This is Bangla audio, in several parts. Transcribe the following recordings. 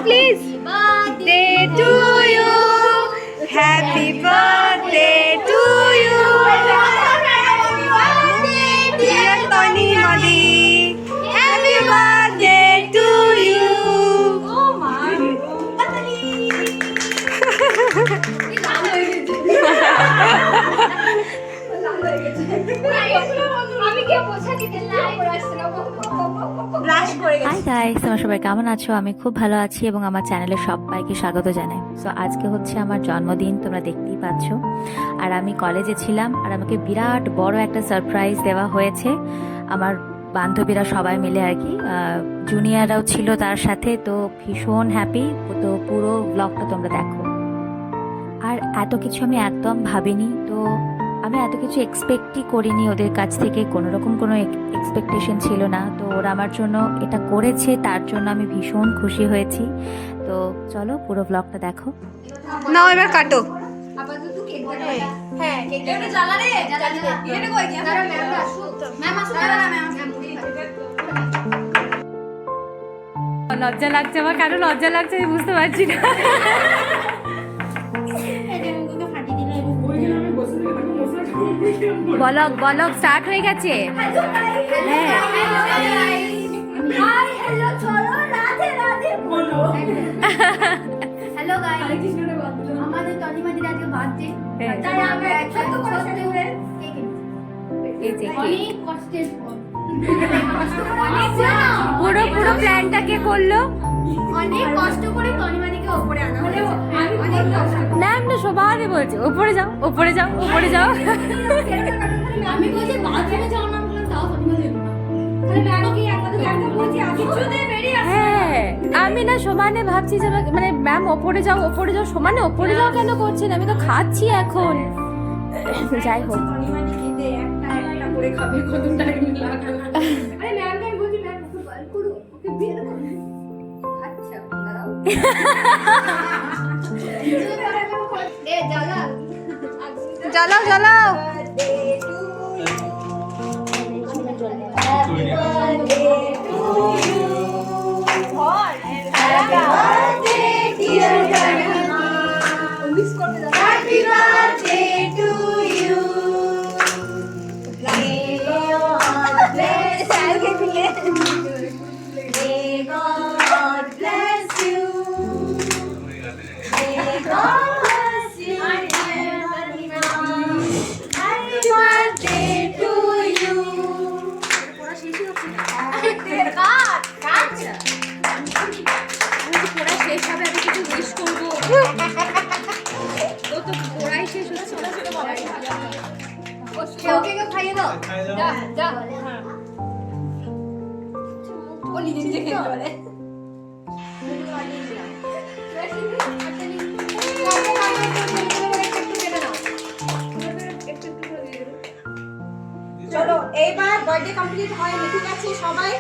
Please. Birthday to you, happy birthday to you, dear তনিমাদি, happy birthday to you. Hi guys, তোমরা সবাই কেমন আছো? আমি খুব ভালো আছি এবং আমার চ্যানেলে সবাইকে স্বাগত জানাই। সো আজকে হচ্ছে আমার জন্মদিন, তোমরা দেখতেই পাচ্ছ। আর আমি কলেজে ছিলাম আর আমাকে বিরাট বড় একটা সারপ্রাইজ দেওয়া হয়েছে আমার বান্ধবীরা সবাই মিলে আর কি, জুনিয়ররাও ছিল তার সাথে। তো ভীষণ হ্যাপি। তো পুরো ব্লগটা তোমরা দেখো। আর এত কিছু আমি একদম ভাবিনি, তো আমি এত কিছু এক্সপেক্টই করিনি ওদের কাছ থেকে, কোনো রকম কোনো এক্সপেকটেশন ছিল না। তো ওরা আমার জন্য এটা করেছে, তার জন্য আমি ভীষণ খুশি হয়েছি। তো চলো পুরো ব্লগটা দেখো। নাও এবার কাটো। লজ্জা লাগছে আমার, কেন লজ্জা লাগছে আমি বুঝতে পারছি না। ব্লগ ব্লগ স্টার্ট হয়ে গেছে। হ্যাঁ, হ্যালো গাইস, আমাদের তনিমাদির আজকে বার্থডে, তাই আমরা একসাথে করে সেলিব্রেট এই যে অনেক কষ্টের পর পুরো পুরো প্ল্যানটা কে করলো? অনেক কষ্ট করে তনিমাদিকে উপরে আনা হয়েছে। অনেক কষ্ট। ম্যাম তো সবারই বলছে ওপরে যাও ওপরে যাও ওপরে যাও। আমি বলছি বাথরুমে যাও না, বললাম তাও তনিমা যেত না। তাহলে ম্যাম কি একবার বলছি কিছুতে বেরিয়ে আসে। হ্যাঁ, আমি না সমানে ভাবছি যে মানে ম্যাম ওপরে যাও সমানে ওপরে যাও কেন করছেন? আমি তো খাচ্ছি এখন। যাই হোক, তনিমাদি খেতে একটা একটা করে খাবে, কত টাইম লাগাবে। আরে ম্যাম কে বলছি ম্যাম ওকে বার করো, ওকে বের করো। আচ্ছা দাঁড়াও। এ জ্বালা জ্বালাও জ্বালাও। ওকে খাইয়ে দাও। যা যা। ও নিজে নিজে খেতে পারে। চলো এইবার বার্থডে কমপ্লিট হয়, ঠিক আছে? সবাই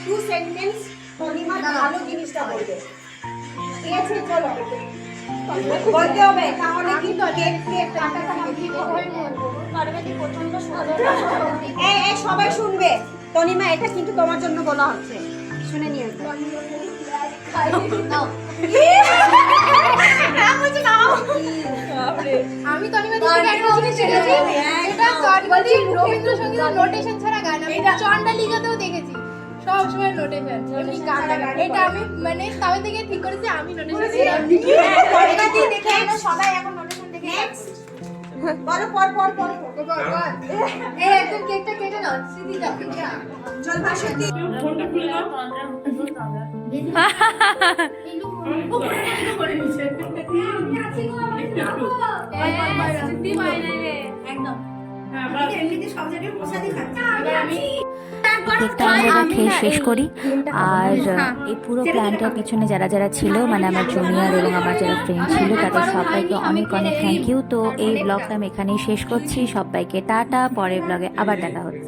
2 সেন্টেন্স তনিমা ভালো জিনিসটা বলবে, ঠিক আছে? চলো বলতে হবে, তাহলে কিন্তু কেক কেক কাটাটা কমপ্লিট হবে। পারবেনি প্রচন্ড সুন্দর। এই সবাই শুনবে, তনিমা এটা কিন্তু তোমার জন্য বলা হচ্ছে, শুনে নিও। নাও। আমি তনিমাদি থেকে একটা জিনিস শিখেছি, এটা তনিমাদি রবীন্দ্রসঙ্গীতের নোটেশন ছাড়া গান। আমি চন্ডালিকাতেও দেখেছি সব সময় নোটেশন, এমনি গান। এটা আমি মানে তবে থেকে ঠিক করেছি আমি নোটেশন দেখে আমরা সবাই এখন নোটেশন দেখে নেক্সট বলো। পর পর পর এই একদম কেকটা কেটে নাও, সিধি দাও। চল ভাষতি ফোনটা খুলে দাও। একদম এমনিতে সব জায়গায় প্রসাদই খাচ্ছি আমি। কেকটা আমরা খেয়ে শেষ করি। আর এই পুরো প্ল্যানটার পিছনে যারা যারা ছিল, মানে আমার জুনিয়র এবং আমার যারা ফ্রেন্ড ছিল, তাদের সবাইকে অনেক অনেক থ্যাংক ইউ। তো এই ব্লগটা আমি এখানেই শেষ করছি। সবাইকে টাটা, পরের ব্লগে আবার দেখা হচ্ছে।